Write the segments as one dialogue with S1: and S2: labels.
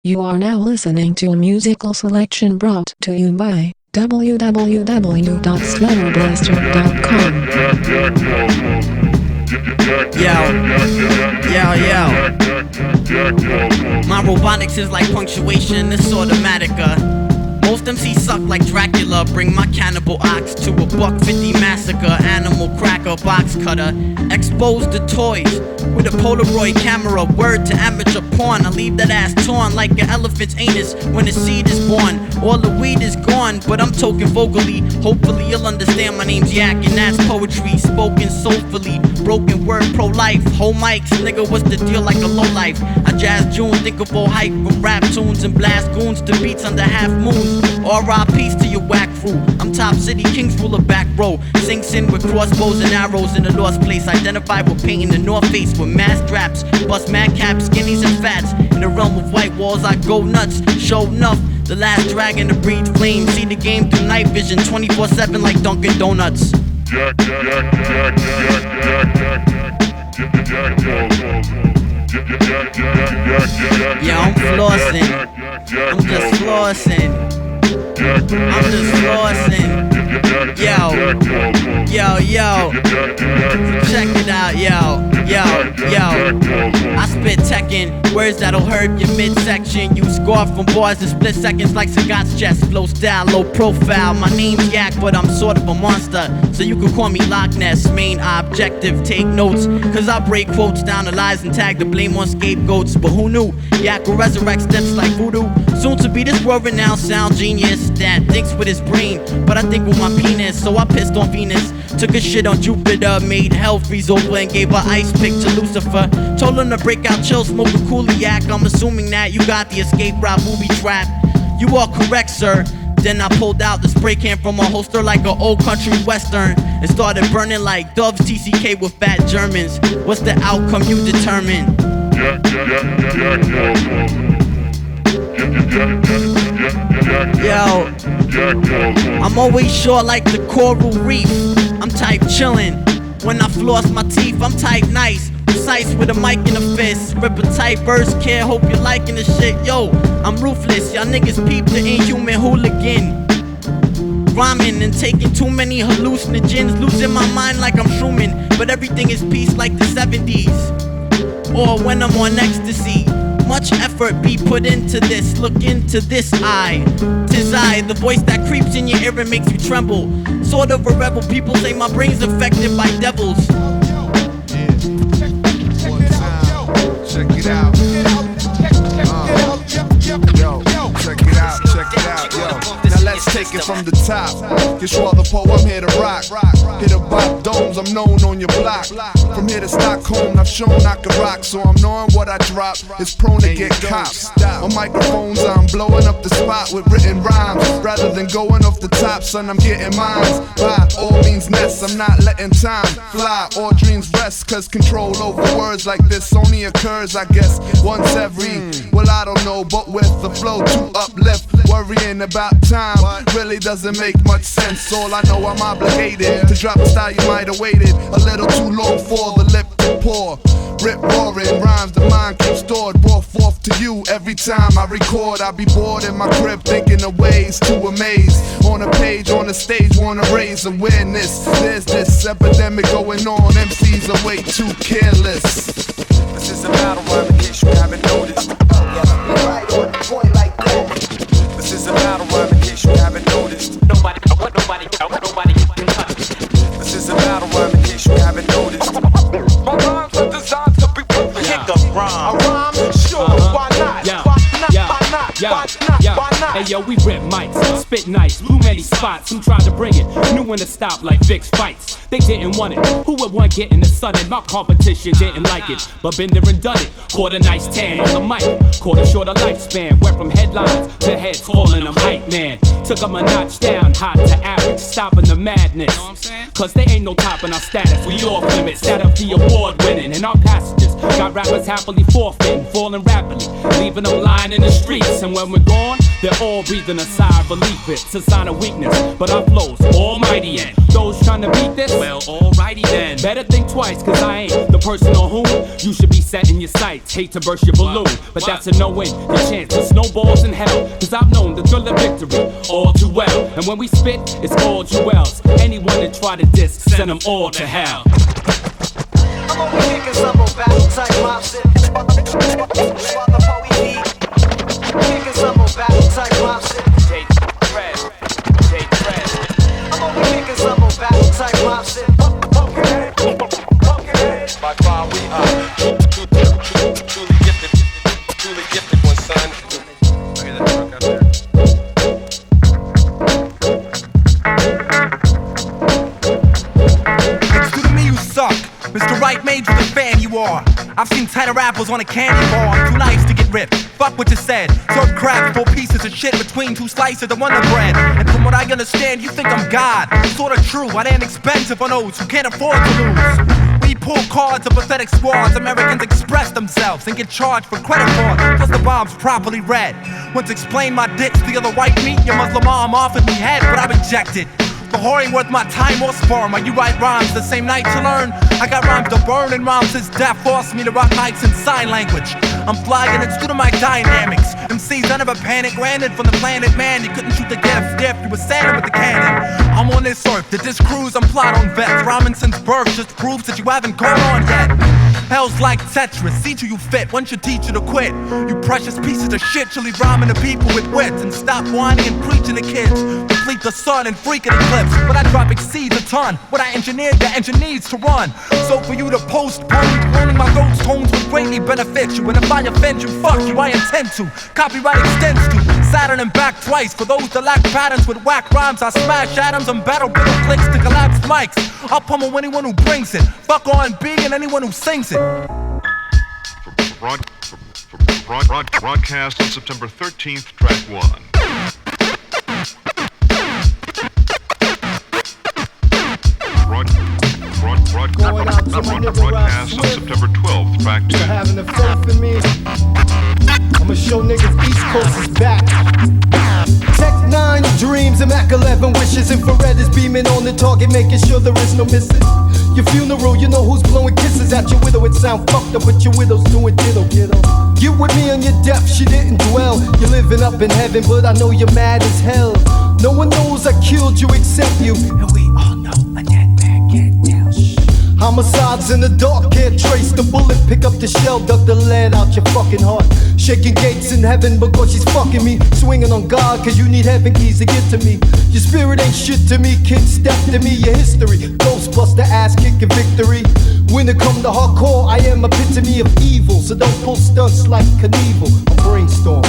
S1: You are now listening to a musical selection brought to you by www.slaughterbuster.com.
S2: Yo. My robotics is like punctuation, it's automatica. Most MCs suck like Dracula. Bring my cannibal ox to a $1.50 massacre. Animal cracker, box cutter. Expose the toys with a Polaroid camera. Word to amateur porn. I leave that ass torn like an elephant's anus when the seed is born. All the weed is gone, but I'm talking vocally. Hopefully you'll understand my name's Yak, and that's poetry spoken soulfully. Broken word pro-life. Whole mics, nigga, what's the deal like a low life? I jazz June, think of all hype from rap tunes and blast goons to beats under half moons. R.I.P.'s to your whack crew. I'm top city, kings ruler back row. Sinks in with crossbows and arrows in a lost place. Identified with painting the north face with mass straps. Bust mad caps, skinnies and fats. In the realm of white walls I go nuts. Show enough, the last dragon to breathe flame. See the game through night vision 24/7 like Dunkin' Donuts. Yeah, I'm flossing. I'm just flossing. I'm just flossing. Yo. Check it out, yo. I spit Tekken, words that'll hurt your midsection. You score from bars in split seconds like Sagat's chest. Flow style, low profile. My name's Yak, but I'm sort of a monster. So you can call me Loch Ness. Main objective, take notes. Cause I break quotes down the lies and tag the blame on scapegoats. But who knew? Yak will resurrect steps like voodoo. Soon to be this world renowned sound genius that thinks with his brain, but I think with my penis. So I pissed on Venus, took a shit on Jupiter, made hell freeze over and gave an ice pick to Lucifer. Told him to break out chill, smoke a coolie yak. I'm assuming that you got the escape route booby trap. You are correct, sir. Then I pulled out the spray can from a holster like an old country western and started burning like Dove's TCK with fat Germans. What's the outcome you determine? Yo, I'm always sure like the coral reef. I'm type chillin'. When I floss my teeth, I'm type nice. Precise with a mic in a fist. Rip a tight verse, kid, hope you're liking the shit. Yo, I'm ruthless, y'all niggas peep the inhuman hooligan. Rhyming and taking too many hallucinogens. Losing my mind like I'm Truman. But everything is peace like the 70s. Or when I'm on ecstasy. Much effort be put into this. Look into this eye. 'Tis I, the voice that creeps in your ear and makes you tremble. Sort of a rebel, people say my brain's affected by devils.
S3: Check it out. Check it out, yo. Now let's take it from the top. Yeshua the Poe, I'm here to rock. Here to bop domes, I'm known on your block. From here to Stockholm, I've shown I can rock. So I'm knowing what I drop is prone to get cops. On microphones, I'm blowing up the spot with written rhymes. Rather than going off the top, son, I'm getting mines. By all means nest, I'm not letting time fly or dreams rest. Cause control over words like this only occurs, I guess, once every, well, I don't know, but with the flow to uplift. Worrying about time really doesn't make much sense. All I know, I'm obligated to drop a style you might have waited a little too long for the lip to pour. Rip roaring rhymes the mind keeps stored, brought forth to you every time I record. I be bored in my crib thinking of ways to amaze. On a page, on the stage, wanna raise awareness. There's this epidemic going on, MCs are way too careless.
S4: This is a battle rhyme in case you haven't noticed.
S5: Right on point like that.
S4: This is a battle rhyme in case you haven't noticed. Nobody can touch it. This is a battle rhyme in case you haven't noticed. My rhymes are designed to be perfect. Kick a rhyme. A rhyme? Sure, why not? Why not?
S6: Hey yo, we rip mics, spit nice, blew many spots. I'm trying to bring it, knew when to stop like fixed fights. They didn't want it, who would want getting the sun? And my competition didn't like it, but been there and done it. Caught a nice tan on the mic, caught a shorter lifespan. Went from headlines to heads, calling them hype man. Took them a notch down, hot to average, stopping the madness. Cause they ain't no topping our status, we off limits. That of the award winning, and our passages got rappers happily forfeiting, falling rapidly, leaving them lying in the streets. And when we're gone, They're all breathing a sigh of relief. It's a sign of weakness, but our flow's almighty. And those trying to beat this, well, alrighty then. Better think twice, cause I ain't the person on whom you should be setting your sights. Hate to burst your balloon, but that's a no-win. Your chance to snowballs in hell, cause I've known the thrill of victory all too well. And when we spit, it's all jewels. Anyone that try to diss, send them all to hell.
S5: I'm only kicking some more battle type mops in. While the poet kicking some more battle type mops in. Treds. I'm only kicking some more battle type mops in.
S4: By far we are truly gifted one, son. Look at that truck out there.
S7: Excuse me, you suck. Mr. Right made you the fan you are. I've seen tighter apples on a candy bar. I'm too nice to get ripped. Fuck what you said. Serve crab, 4 pieces of shit between 2 slices of Wonder Bread. And from what I understand, you think I'm God. Sorta true. I ain't expensive on those who can't afford to lose. We pull cards of pathetic squads. Americans express themselves and get charged for credit fraud. Plus the bomb's properly read. Once explained my ditch to the other white meat, your Muslim mom offered me head, but I rejected. The whore ain't worth my time or sperm. While you write rhymes the same night you learn. I got rhymes to burn and rhymes since death forced me to rock mics in sign language. I'm flying, it's due to my dynamics. MCs, I never panic. Granted, from the planet man, you couldn't shoot the gift if you were standing with the cannon. I'm on this earth, to this cruise, I'm plot on vets. Rhyming since birth just proves that you haven't caught on yet. Hell's like Tetris, see to you fit. Once you teach you to quit, you precious pieces of shit. You leave rhyming to people with wits and stop whining and preaching to kids. Deplete the sun and freaking eclipse. But I drop exceeds a ton. What I engineered, the engine needs to run. So for you to postpone, owning my throat's tones would greatly benefit you. And if I offend you, fuck you, I intend to. Copyright extends to Saturn and back twice. For those that lack patterns with whack rhymes, I smash atoms and battle brittle clicks to collapse mics. I'll pummel anyone who brings it. Fuck R&B and anyone who sings it.
S8: Broadcast on September 13th, track 1. Broadcast on September 12th, track 2.
S9: Having the faith in me, I'ma show niggas East Coast is back. Tech 9 dreams and Mac 11 wishes. Infrared is beaming on the target, making sure there is no missing. Your funeral, you know who's blowing kisses at your widow. It sound fucked up, but your widow's doing ditto, kiddo. You with me on your death, she didn't dwell. You're living up in heaven, but I know you're mad as hell. No one knows I killed you except you, and we all know a dead man can't tell. Shh. Homicides in the dark, can't trace the bullet. Pick up the shell, duck the lead out your fucking heart. Shaking gates in heaven because she's fucking me. Swinging on God cause you need heaven keys to get to me. Your spirit ain't shit to me, kid, step to me. Your history, Ghostbuster ass kicking victory. When it come to hardcore, I am epitome of evil. So don't pull stunts like Knievel or Brainstorm.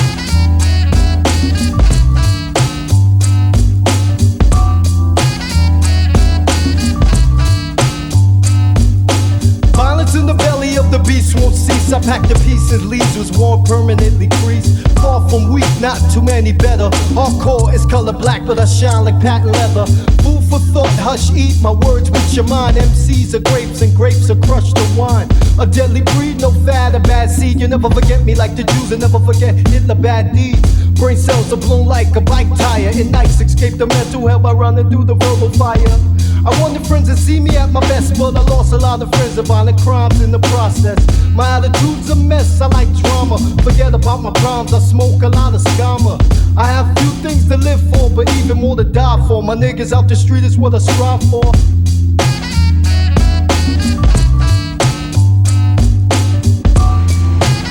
S9: Violence in the belly of the beast won't cease. I pack the pieces, leaves was worn permanently creased. Far from weak, not too many better. Hardcore is color black, but I shine like patent leather. Food for thought, hush, eat my words with your mind. MCs are grapes and grapes are crushed to wine. A deadly breed, no fad, a bad seed. You never forget me like the Jews and never forget Hitler bad deeds. Brain cells are blown like a bike tire. In nights, escape the mental hell by running through the verbal fire. I want the friends that see me at my best, but I lost a lot of friends of violent crimes in the process. My attitude's a mess, I like drama. Forget about my crimes, I smoke a lot of scammer. I have few things to live for, but even more to die for. My niggas out the street is what I strive for.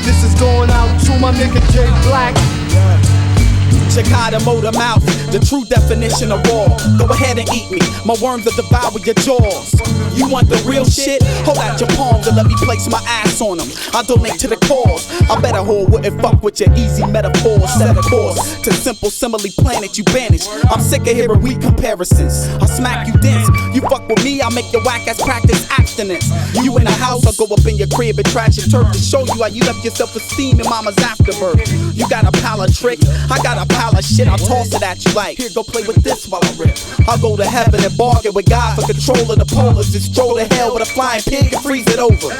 S9: This is going out to my nigga J Black.
S10: Jakki, Mota mouth, the true definition of raw. Go ahead and eat me, my worms will devour your jaws. You want the real shit? Hold out your palms and let me place my ass on them. I'll donate to the cause. I bet a whore wouldn't fuck with your easy metaphors. Set a course to simple simile planet you banish. I'm sick of hearing weak comparisons. I'll smack you dense. You fuck with me, I'll make your whack ass practice abstinence. You in the house, I'll go up in your crib and trash your turf to show you how you left your self-esteem in mama's afterbirth. You got a pile of tricks, I got a pile $1 shit, I'll toss it at you like, here, go play with this while I rip. I'll go to heaven and bargain with God for control of the polars. Just stroll to hell with a flying pig and freeze it over.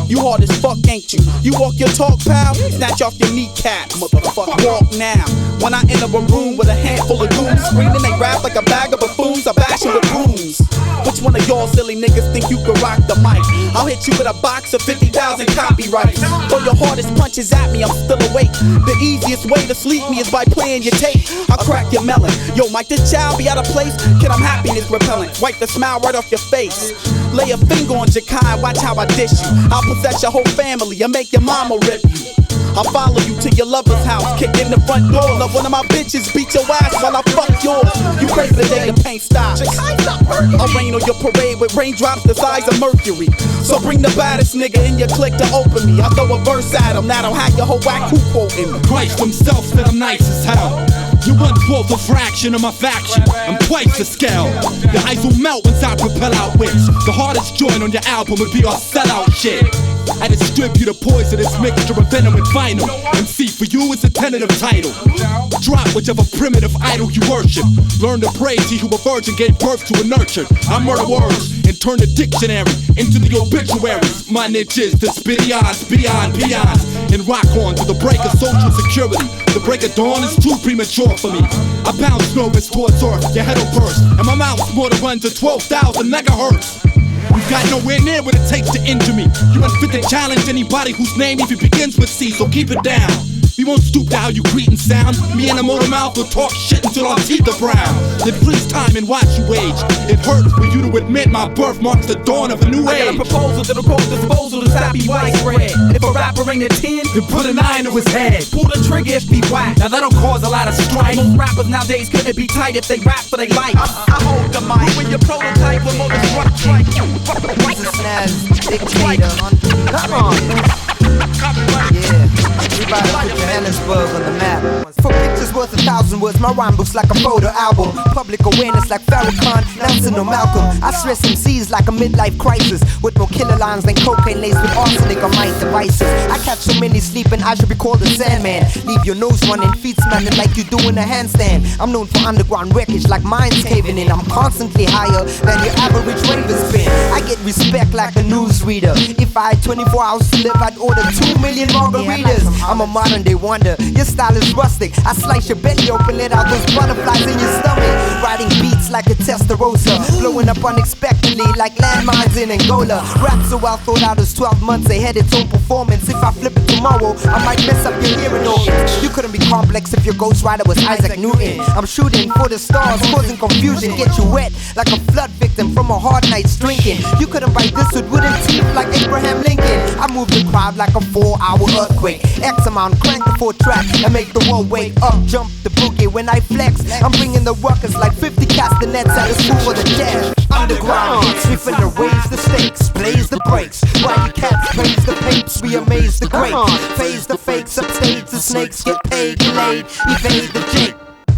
S10: You hard as fuck, ain't you? You walk your talk, pal? Snatch off your kneecap, motherfucker. Walk now. When I enter a room with a handful of goons screaming, they rap like a bag of buffoons. I bash them with brooms. Which one of y'all silly niggas think you could rock the mic? I'll hit you with a box of 50,000 copyrights. Throw your hardest punches at me, I'm still awake. The easiest way to sleep me is by playing your tape. I'll crack your melon. Yo, might this child be out of place? Kid, I'm happiness repellent. Wipe the smile right off your face. Lay a finger on Jakki, watch how I dish you. I'll possess your whole family and make your mama rip you. I'll follow you to your lover's house, kick in the front door. Let one of my bitches beat your ass while I fuck yours. You crazy the day the paint stops. I'll rain on your parade with raindrops the size of Mercury. So bring the baddest nigga in your clique to open me. I'll throw a verse at him, that'll hack your whole whack who quoting me.
S6: Christ himself said I'm nice as hell. You want fourth a fraction of my faction. I'm twice the scale. Your eyes will melt once I propel out wits. The hardest joint on your album would be our sellout shit. I distribute a poisonous mixture of venom and vinyl. MC for you is a tentative title. Drop whichever primitive idol you worship. Learn to praise he who a virgin gave birth to and nurtured. I murder words and turn the dictionary into the obituaries. My niche is to spit eons, beyond, and rock on to the break of social security. The break of dawn is too premature for me. I bounce nervous towards earth, your head will burst, and my mouth's more to run to 12,000 megahertz. You've got nowhere near what it takes to injure me. You're unfit to challenge anybody whose name even begins with C, so keep it down. We won't stoop to how you greet and sound. Me and a motor mouth will talk shit until our teeth are brown. Then freeze time and watch you age. It hurts for you to admit my birth marks the dawn of a new age.
S10: I got a proposal that'll cause disposal to happy widespread. If a rapper ain't a 10,
S6: then put a 9 to his head.
S10: Pull the trigger if he whack. Now that'll cause a lot of strife. Most rappers nowadays couldn't be tight if they rap for their life. I hold the mic. When your prototype will motor strike.
S11: He's a snaz dictator. Come on. Yeah, we about to put Johannesburg on the map. For pictures worth 1,000 words, my rhyme books like a photo album. Public awareness like Farrakhan, Nelson or Malcolm. I stress MCs like a midlife crisis, with more killer lines than cocaine laced with arsenic on my devices. I catch so many sleeping, I should be called a Sandman. Leave your nose running, feet smelling like you doing a handstand. I'm known for underground wreckage like mines caving in. I'm constantly higher than your average raven spin. I get respect like a newsreader. If I had 24 hours to live, I'd order 2 million margaritas. I'm a modern day wonder, your style is rustic. I slice your belly open, let out those butterflies in your stomach. Riding beats like a Testarossa, blowing up unexpectedly like landmines in Angola. Rap so well thought out as 12 months ahead its own performance. If I flip it tomorrow, I might mess up your hearing organs. You couldn't be complex if your ghostwriter was Isaac Newton. I'm shooting for the stars, causing confusion. Get you wet like a flood victim from a hard night's drinking. You couldn't bite this with wooden teeth like Abraham Lincoln. I move the crowd like a 4-hour earthquake. X amount, crank the 4-track and make the world wake up. Jump the boogie when I flex. I'm bringing the workers like 50 castanets at a school for the deaf. Underground hits, we finna raise the stakes, blaze the brakes. While you cats praise the papes, we amaze the greats. Phase the fakes, upstage the snakes, get paid, get laid, evade the jake.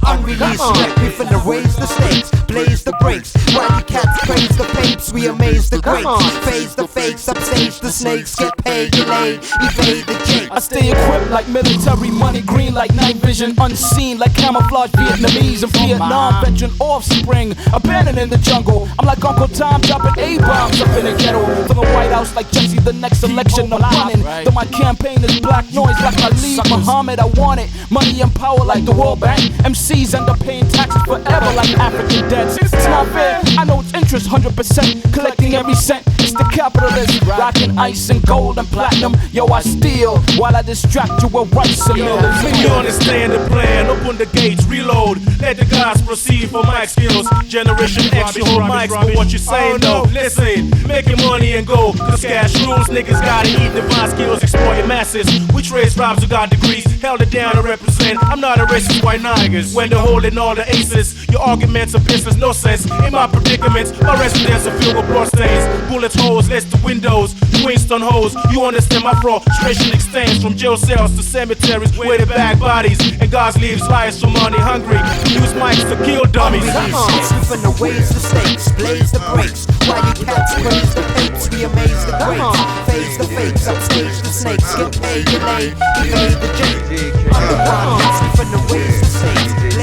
S11: Unreleased rap, we finna raise the stakes, blaze the brakes. While you cats praise the papes, we amaze the greats. Phase the fakes, upstage the snakes, get paid, get laid, evade the jake.
S6: I stay equipped like military money, green like night vision, unseen like camouflage Vietnamese and Vietnam veteran offspring, abandoned in the jungle. I'm like Uncle Tom dropping A-bombs up in the ghetto. From the White House like Jesse, the next election I'm running. Though my campaign is black noise like Ali Muhammad, I want it. Money and power like the World Bank. MCs end up paying taxes forever like African debts. It's not fair, I know it's interest 100%, collecting every cent. It's the capitalist, rocking ice and gold and platinum. Yo, I steal while I distract you with rice and millions.
S12: When you understand the plan, open the gates, reload. Let the guys proceed for mic skills. Generation X, you hold mics for what you say, no. Listen, making money and go, cause cash rules. Niggas gotta eat, divine skills, exploiting masses. We trace rhymes who got degrees, held it down to represent. I'm not a racist white niggas. When they're holding all the aces, your arguments are business, no sense. In my predicaments, my residents are filled with blood stains. Bullets, holes, less the windows, Winston hoes. You understand my frustration extends from jail cells to cemeteries where they bag bodies. And God leaves lives for money hungry. Use mics to kill dummies.
S11: Come on, we finna raise the stakes, blaze the brakes. While you cats praise the papes, we amaze the greats. Phase the fakes, upstage the snakes, get paid, get laid, evade the jake. Underground hits, we finna raise the stakes,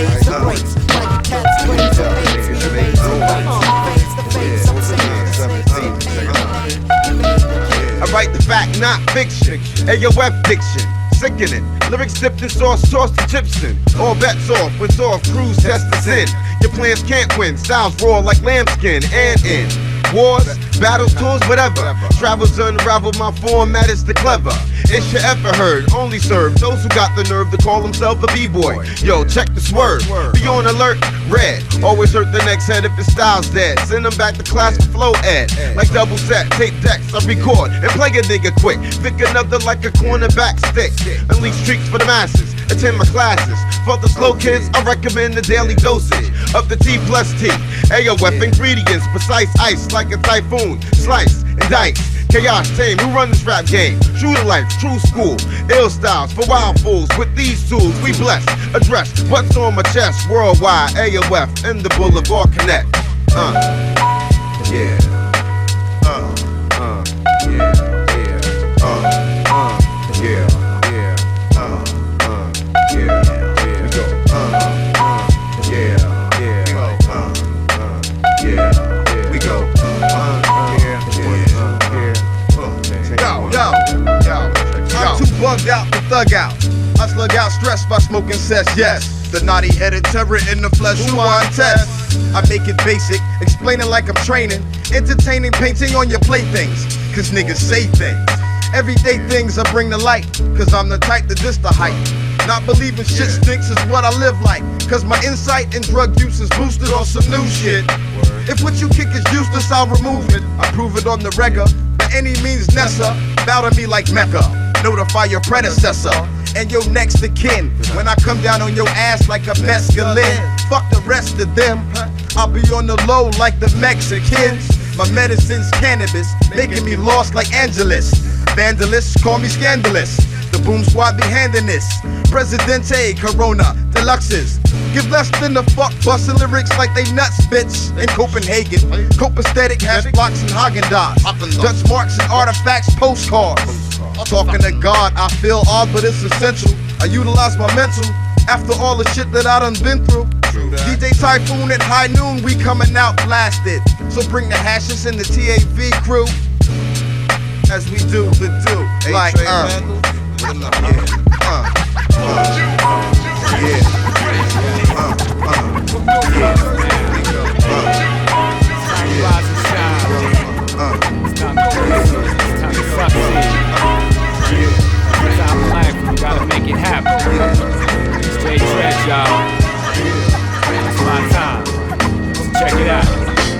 S13: AOF diction, sickening. Lyrics dipped in sauce, tossed to chips in. All bets off, with off, crews test the sin. Your plans can't win, styles raw like lambskin and in. Wars, battles, tours, whatever. Travels to unravel my format is the clever. It's your ever heard, only serve those who got the nerve to call themselves a b-boy. Yo, check the swerve, be on alert, red. Always hurt the next head if the style's dead. Send them back to class for flow ed. Like double set, tape decks, I record and play a nigga quick. Pick another like a cornerback stick. Unleash treats for the masses, attend my classes. For the slow kids, I recommend the daily dosage of the T plus T. AOF ingredients, precise ice like a typhoon. Slice and dice, chaos tame, who run this rap game? True to life, true school, ill styles for wild fools. With these tools, we bless, address what's on my chest. Worldwide, AOF in the Boulevard Connect. Yeah. Yeah. Bugged out the thug out. I slug out stress by smoking cess, yes. The naughty headed terror in the flesh, who want test? I make it basic, explaining like I'm training. Entertaining, painting on your playthings, cause niggas say things. Everyday things I bring to light, cause I'm the type that just the hype. Not believing shit stinks is what I live like, cause my insight in drug use is boosted on some new shit. If what you kick is useless, I'll remove it. I prove it on the regular, by any means necessary. Bow to me like Mecca. Notify your predecessor and your next of kin. When I come down on your ass like a mescaline, fuck the rest of them. I'll be on the low like the Mexicans. My medicine's cannabis, making me lost like Angeles. Vandalists call me scandalous. The boom squad be handing this. Presidente, Corona, Deluxes. Give less than the fuck, bustin' lyrics like they nuts, bitch. In Copenhagen, copaesthetic hash blocks and Haagen-Dazs. Dutch marks and artifacts, postcards. Talking to God, I feel odd, but it's essential. I utilize my mental after all the shit that I done been through. DJ Typhoon at high noon, we coming out blasted. So bring the hashes and the TAV crew, as we do the do. Like
S6: You gotta make it happen. Stay Treds, y'all. It's my time. Check it out.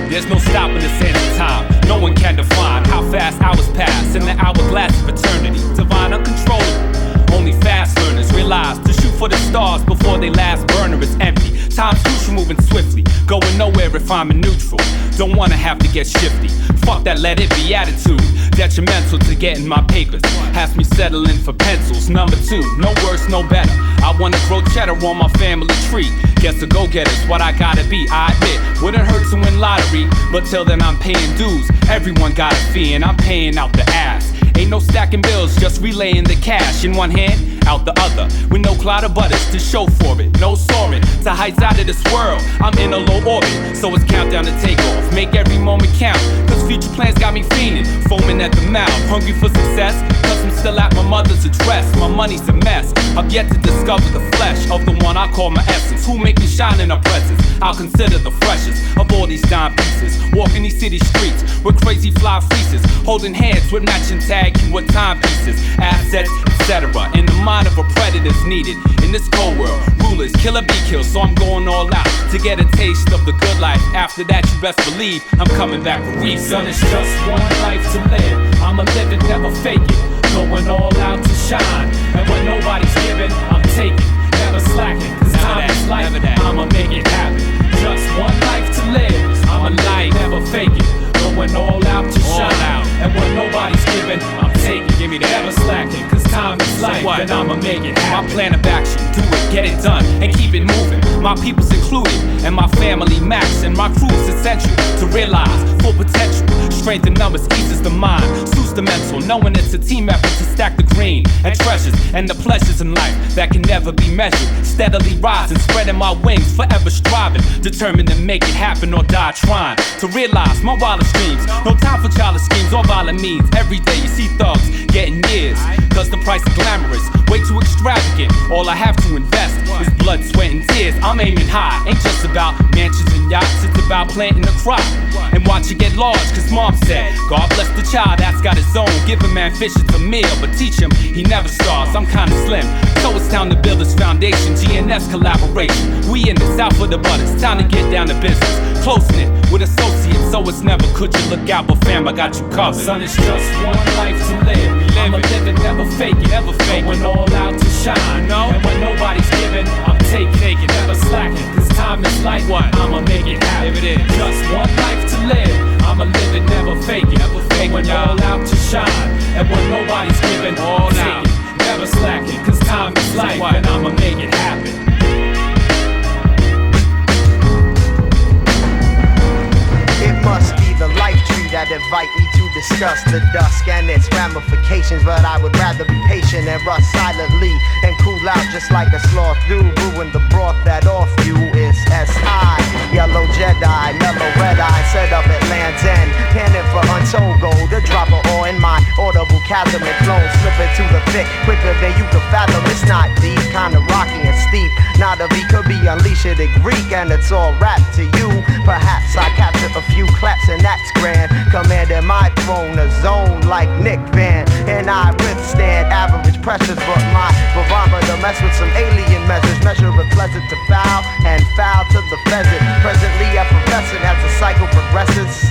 S6: There's no stopping the sands of time. No one can define how fast hours pass in the hourglass of eternity. Divine, uncontrollable. Only fast learners realize to shoot for the stars before they last burner is empty. Time's crucial, moving swiftly, going nowhere if I'm in neutral. Don't wanna have to get shifty. Fuck that let it be attitude. Detrimental to getting my papers. Has me settling for pencils. Number 2, no worse, no better. I wanna grow cheddar on my family tree. Guess a go-getter's what I gotta be, I admit. Wouldn't hurt to win lottery, but till then I'm paying dues. Everyone got a fee and I'm paying out the ass. Ain't no stacking bills, just relaying the cash in one hand, out the other, with no cloud of butters to show for it. No soaring to heights out of this world. I'm in a low orbit, so it's countdown to take off. Make every moment count, cause future plans got me fiending, foaming at the mouth, hungry for success. Cause I'm still at my mother's address. My money's a mess. I've yet to discover the flesh of the one I call my essence. Who make me shine in our presence? I'll consider the freshest of all these dime pieces. Walking these city streets with crazy fly fleeces, holding hands with matching tags with timepieces, assets, etc. In the mind of a predator's needed in this cold world. Rulers, killer be killed, so I'm going all out to get a taste of the good life. After that, you best believe I'm coming back for real. Son, it's just one life to live. I'ma live it, never fake it. Going all out to shine, and when nobody's giving, I'm taking. Never slacking, cause time is life. I'ma make it happen. Just one life to live. I'm alive, never fake it. Going all out to shine, and when nobody's giving, I'm taking. Give me the ever slacking, cause time is life, and I'ma make it happen. My plan of action, do it, get it done, and keep it moving. my people's included, and my family max, and my crew is essential to realize full potential. Strength in numbers eases the mind, soothes the mental, knowing it's a team effort to stack the green and treasures and the pleasures in life that can never be measured. Steadily rising, spreading my wings, forever striving, determined to make it happen or die trying to realize my wildest dreams. No time for childish schemes or violent means. Every day you see thugs getting years, cause the price is glamorous, way too extravagant. All I have to invest is blood, sweat, and tears. I'm aiming high, ain't just about mansions and yachts, it's about planting a crop and watch it get large, cause mom said, God bless the child that's got his own. Give a man fish, it's a meal, but teach him he never starves. I'm kinda slim, so it's time to build this foundation. GNS collaboration, we in this out for the butt. It's time to get down to business, close-knit with associates, so it's never could you look out, but fam, I got you covered. Son, it's just one life to live. I'ma live it, never fake it, never fake it. Going all out to shine, no? And when nobody's giving, I'm taking it, never slacking. Cause time is like what? I'ma make it happen. It is just one life to live. I'ma live it, never fake it, never fake it. Going all out to shine. And when nobody's giving, all out, never slacking. Cause time is life, and I'ma make it happen.
S11: It must be the life tree that invite me to discuss the dusk and its ramifications, but I would rather be patient and rust silently and cool out just like a sloth do. Ruin the broth that off you is S.I. Yellow Jedi, mellow red eye, set up at Land's End, panning for untold gold. A drop of ore in my audible chasm and flow, slipping to the thick quicker than you can fathom. It's not deep, kinda rocky and steep. Not a V could be unleashed in Greek, and it's all rap to you. Perhaps I capture a few claps and that's grand. Commanding my throne, a zone like Nick Van, and I withstand average pressures, but my barometer mess with some alien measures. Measure it pleasant to foul and foul to the pheasant. Presently effervescent as the cycle progresses.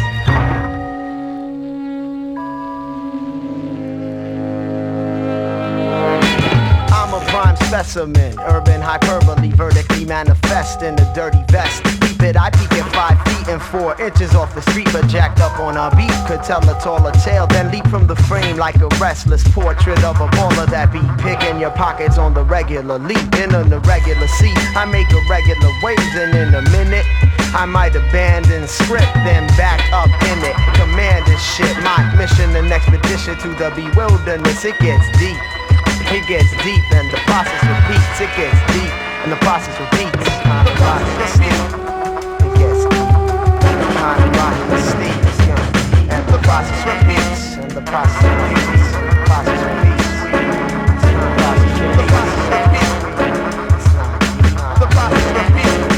S11: I'm a prime specimen, urban hyperbole, vertically manifest in a dirty vest. Keep it, I peek at 5 feet and 4 inches off the street, but jacked up on a beat. Could tell a taller tale, then leap from the frame like a restless portrait of a baller that be picking your pockets on the regular leap. In an irregular seat, I make irregular waves, and in a minute I might abandon script, then back up in it. Command this shit, my mission, an expedition to the bewilderness. It gets deep. It gets deep and the process repeats. It gets deep and the process repeats. Kind of rotten and steep. It gets kind of rotten and steep. And the process repeats. And the process repeats. And the process repeats. And the process repeats. The process repeats.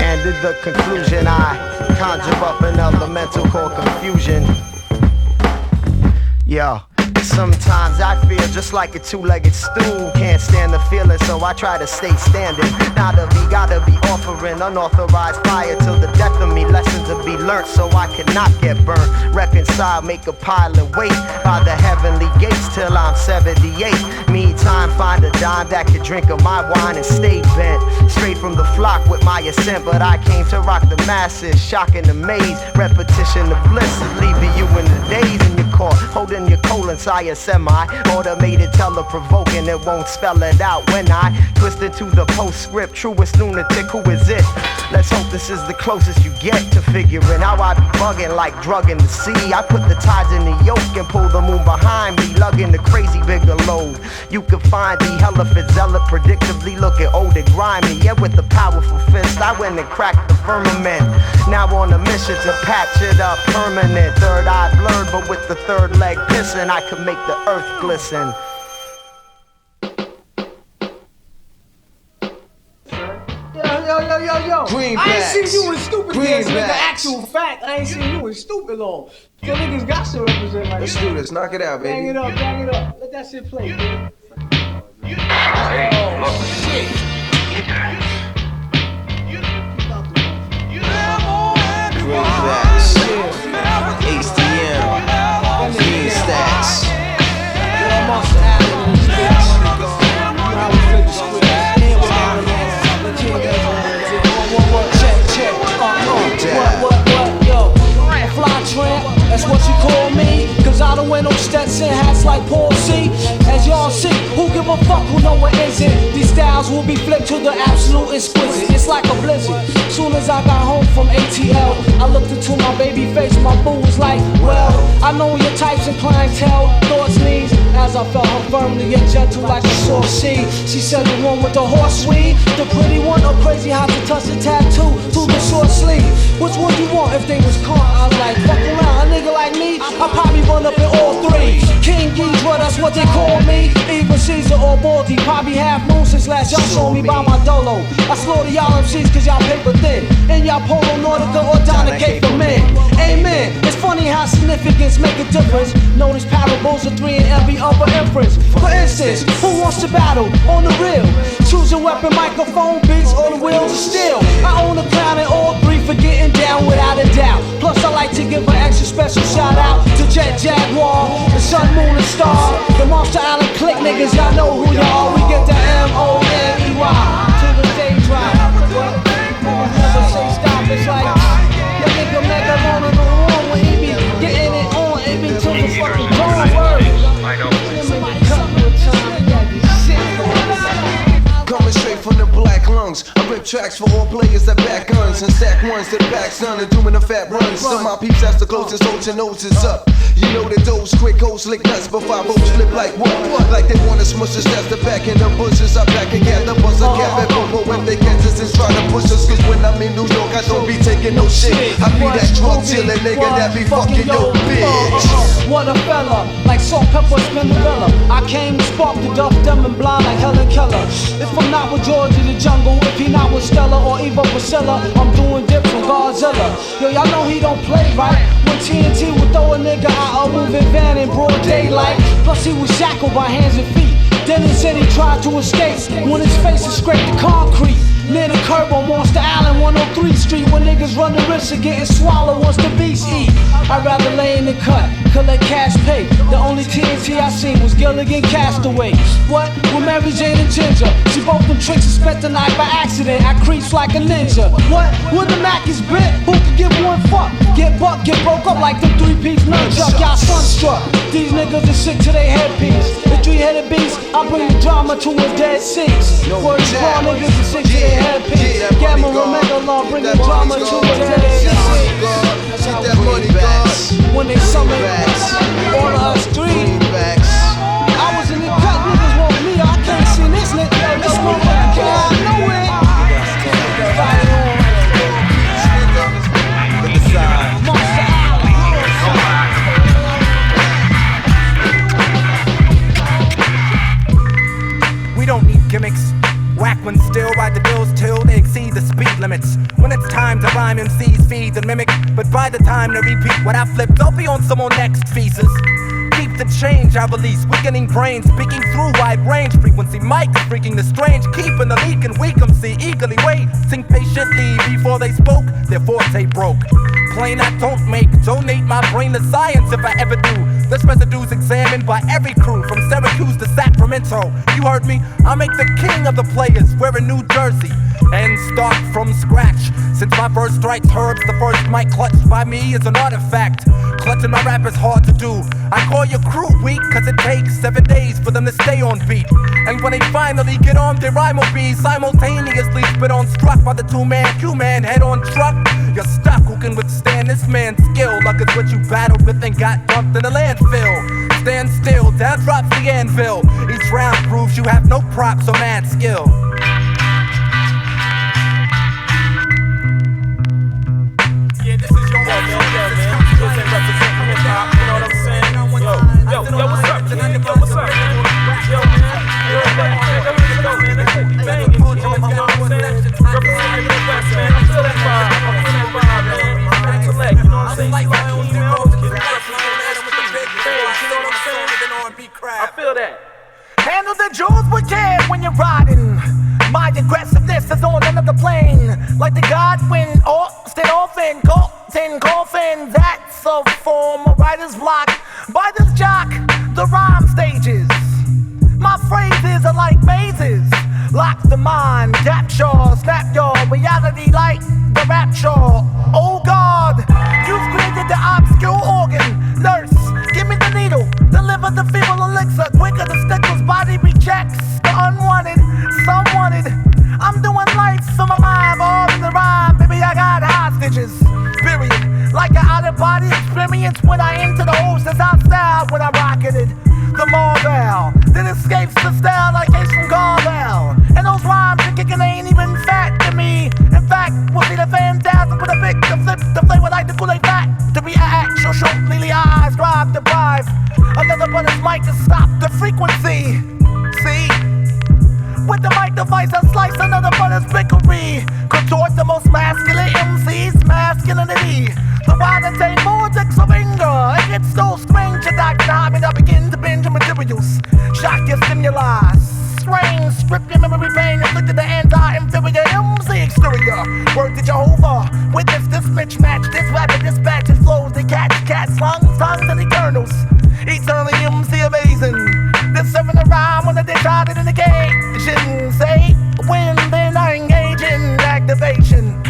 S11: And in the conclusion, I conjure up an elemental called confusion. Yo, sometimes I feel just like a two-legged stool. Can't stand the feeling, so I try to stay standing. Gotta be offering unauthorized fire till the death of me. Lessons to be learnt so I cannot get burnt. Reconcile, make a pile and wait by the heavenly gates till I'm 78. Meantime, find a dime that could drink of my wine and stay bent. Straight from the flock with my ascent, but I came to rock the masses. Shock and amaze, repetition of bliss, leaving you in the days in your court, holding your colon, sire semi. Automated, teleprovoking, it won't spell it out when I twist into the postscript. Truest lunatic, who is it? Let's hope this is the closest you get to figuring how I be bugging like drugging the sea. I put the tides in the yoke and pull the moon behind me, lugging the crazy bigger load. You can find the hella fit zealot, predictably looking old and grimy. Yeah, with the powerful fist, I went and cracked the firmament. Now on a mission to patch it up permanent. Third eye blurred, but with the third leg pissing, I could make the earth glisten.
S9: Yo.
S14: Greenbacks.
S9: I ain't seen you in stupid dance, nigga.
S14: Greenbacks.
S9: Actual fact, I ain't seen you in stupid long. Your niggas got to represent like
S14: Let's do this. Knock it out, baby.
S9: Bang it up. Let that shit play, man.
S14: Greenbacks. HDM. Green stacks.
S15: That's what you call me, cause I done went on Stetson hats like Paul C. As y'all see, a fuck who know what isn't. These styles will be flipped to the absolute exquisite. It's like a blizzard. Soon as I got home from ATL, I looked into my baby face. My boo was like, well, I know your types and clientele, thoughts, needs. As I felt her firmly yet gentle like a soft sea. She said the one with the horse weed, the pretty one, or crazy how to touch the tattoo through the short sleeve. Which one you want if they was caught? I was like, fuck around, a nigga like me, I probably run up in all three. King Ghidra, that's what they call me. Even Caesar or Baldy, probably half moon since last y'all saw me by my dolo. I slaughter y'all MCs cause y'all paper thin, and y'all Polo Nordica or Donna K for men. Amen. It's funny how significance make a difference. Notice parables of 3 in every other inference. For instance, who wants to battle on the real? Choose a weapon, microphone, beats, or the wheels of steel. I own a crown and all 3 for getting down without a doubt. Plus I like to give an extra special shout out to Jet Jaguar, the Sun, Moon, and Star, the Monster Island Click niggas. Y'all know who y'all are. We get the MONEY to the stage drive. Never say stop. It's like your nigga mega on the wall when he be getting it on. It be to the fucking wrong word.
S14: I know. Coming straight from the black lungs, I rip tracks for all players that back guns and stack ones to the back son and doing the fat runs. Some my peeps that's the closest, hold your noses up. You know the dose, quick hoes lick nuts, but 5 O's flip like what? Like they wanna smush us, that's the back in the bushes. I back again, the buzzer cap and bobo when they catch us and try to push us. Cause when I'm in New York, I don't be taking no shit. I be that drug dealer nigga that be fucking your bitch.
S15: What a fella, like salt, pepper, Spinderella. I came to spark the duff, dumb and blind like Helen Keller. If I'm not with George in the jungle, if he not with Stella or Eva Priscilla, I'm doing dips from Godzilla. Yo, y'all know he don't play right. When TNT would throw a nigga out a moving van in broad daylight. Plus he was shackled by hands and feet. Then he said he tried to escape when his face is scraped the concrete. Near the curb on Monster Island, 103rd Street, when niggas run the risk of getting swallowed once the beast eat. I'd rather lay in the cut, collect cash pay. The only TNT I seen was Gilligan Castaway. What? With Mary Jane and Ginger. She both them tricks and spent the night by accident. I creeps like a ninja. What? When the Mac is bit, who could give one fuck? Get bucked, get broke up like them 3-piece nunchuck. Y'all sunstruck. These niggas are sick to their headpiece. The 3-headed beast, I bring the drama to a dead sea. Word raw niggas are sick to their headpiece. Gamma Omega Law, bring the drama to a dead sea. That's how we back. When they summon all of us 3. I was in the cut, niggas want me. I can't see this nigga. This motherfucker can't have no way.
S7: We don't need gimmicks. Whack ones still ride the bills till they exceed the speed limits. When it's time to rhyme, MCs feed and mimic. But by the time they repeat what I flipped, I'll be on someone next feces. Keep the change I release, weakening brains, speaking through wide range frequency. Mic freaking the strange, keeping the leak and weak 'em see eagerly waiting patiently before they spoke. Their forte broke. Plain I don't make, donate my brain to science if I ever do. This residue's examined by every crew from Syracuse to Sacramento. You heard me? I make the king of the players wearing New Jersey and start from scratch. Since my first strikes herbs, the first mic clutched by me is an artifact. Clutching my rap is hard to do. I call your crew weak cause it takes 7 days for them to stay on beat. And when they finally get on, their rhyme will be simultaneously spit on, struck by the 2-man Q-man head on truck. You're stuck, who can withstand this man's skill? Luck is what you battled with and got dumped in the landfill. Stand still, down drops the anvil. Each round proves you have no props or mad skill. Yeah, this is your man. Represent from hip hop, you know what I'm saying? Yo, what's up? Yo, what's up? Yo, man. Yo, man. Banging, you know what I'm saying? Representing the West, man. I'm still that vibe. I'm feeling that vibe, man. Intellect, you know what I'm saying? Like emails, you know what I'm saying? I feel that.
S16: Handle the jewels with care when you're riding. My aggressiveness is on another plane. Like the Godwin, Austin, Orphan, Colton, Coffin. That's a form of writer's block. By this jock, the rhyme stages. My phrases are like mazes. Lock the mind, capture, snap your reality like the rapture. Oh God, you've created the obscure organ. Nurse, give me the needle, deliver the feeble elixir. Quicker the stickler's body be checks, the unwanted, some wanted. I'm doing lights on my mind, all in the rhyme. Baby, I got hostages, period. Like an out-of-body experience when I enter the oceans outside when I rocketed the Marvel. Then escapes the style like Ace from Garvell. And those rhymes you're kicking ain't even fat to me. In fact, we'll see the phantasm with a pick, the flip, the flavor like the Kool-Aid fat. To react, short, lily eyes, drive the prize. Another brother's mic to stop the frequency. See? With the mic device, I slice another brother's bickery. Contort the most masculine MC's masculinity. The wild and take vortex of anger. It gets so strange, your doctor, I mean, I begin to binge your materials. Shock your stimuli. Strain, strip your memory pain, inflicted the anti-inferior MC exterior. Word to Jehovah, witness this mismatch, this rapid dispatch, it flows, they catch, cats, lungs, tongues, and the kernels. Eternally MC amazing. This serving a rhyme when they tried it in the occasion. Say, when then I engage in activation.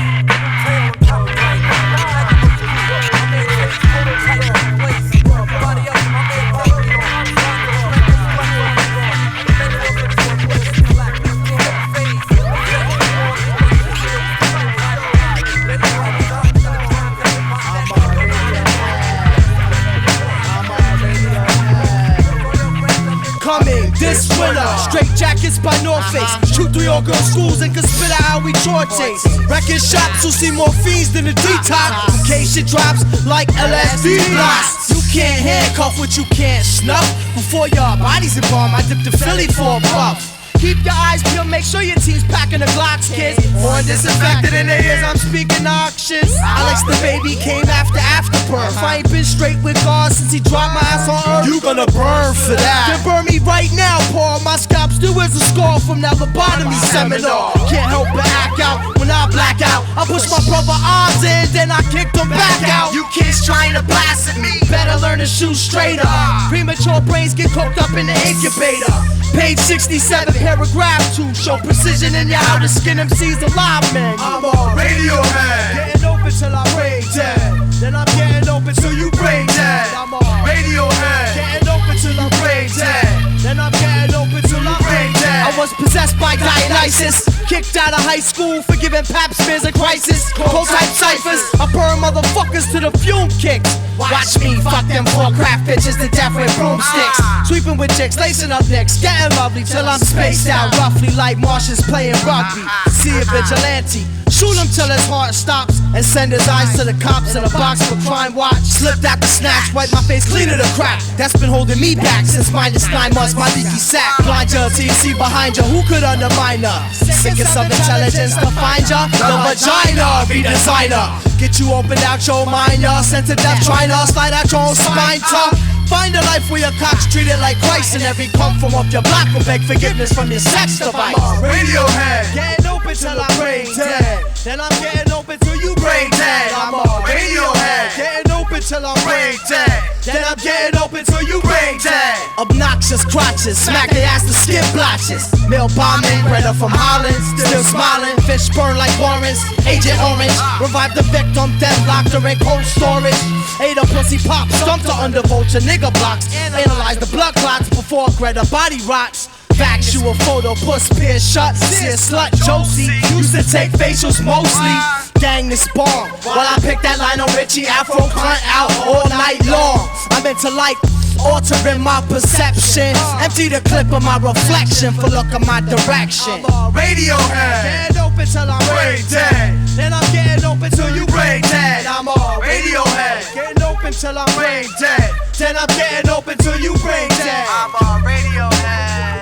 S17: Coming this winter, straight jackets by North Face. Shoot through your girls' schools and can spit out how we torches. Record shops will see more fiends than the detox. In case shit drops like LSD blocks. You can't handcuff what you can't snuff. Before your body's embalmed, I dip the Philly for a puff. Keep your eyes peeled, make sure your team's packing the Glocks, kids. Or disinfected in their ears, I'm speaking auctions. Alex the baby came after Afterburn. I ain't been straight with God since he dropped my ass on earth. You gonna burn for that. Then burn me right now, Paul. My scalp still is a scar from that lobotomy seminar. Can't help but act out when I black out. I push my brother arms in, then I kick them back out. You kids trying to blast at me, better learn to shoot straighter. Premature brains get cooked up in the incubator. Page 67, paragraph 2, show precision in your outer skin. MC's alive, man. I'm on Radiohead, getting open till I brain dead. Then I'm getting open till you brain dead. I'm on Radiohead, getting open till I brain dead. Then I'm getting open till I brain dead. I was possessed by Dionysus, kicked out of high school for giving pap smears a crisis. Cold type ciphers, I burn motherfuckers to the fume kicks. Watch me fuck them 4 craft bitches to death with broomsticks. Sweeping with chicks, lacing up necks, getting lovely till I'm spaced out roughly like Martians playing rugby. See a vigilante, shoot him till his heart stops, and send his eyes to the cops in a box for crime watch. Slipped out the snatch, wipe my face clean of the crack. That's been holding me back since -9 months, my leaky sack. Blind ya till you see behind ya, who could undermine her? Sickest of intelligence to find ya, the vagina redesigner. Get you opened out your mind, y'all. Sent to death, trying to slide out your own spine tuck. Find a life where your cock's treated like Christ, and every cum from off your block will beg forgiveness from your sex device. Radiohead, getting open till I'm brain dead. Then I'm getting open till you brain dead. I'm on Radiohead, getting open till I'm brain dead. Then I'm getting open till you brain dead. Obnoxious crotches, smack their ass to skip blotches. Mill bombing, Greta from Holland, still smiling. Fish burn like Warrens, Agent Orange. Revive the victim, then locked her in cold storage. Ate a pussy pop, stumped her under vulture nigga blocks. Analyze the blood clots before Greta body rots. Factual photo, puss peer shut. See a slut, Josie. Used to take facials mostly. Gang this bomb while I pick that line on Richie Afro cunt out all night long. I'm into like altering my perception. Empty the clip of my reflection for look of my direction. Radiohead, getting open till I'm brain dead. Then I'm getting open till you brain dead. I'm on Radiohead, getting open till I'm brain dead. Then I'm getting open till you brain dead.
S5: I'm on Radiohead.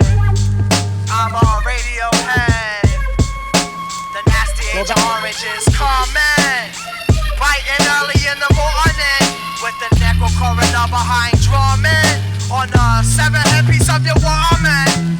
S5: I'm on Radiohead. The nasty age of orange is coming. Biting early in the morning with the necro coroner behind drumming on a 7 headpiece of your woman.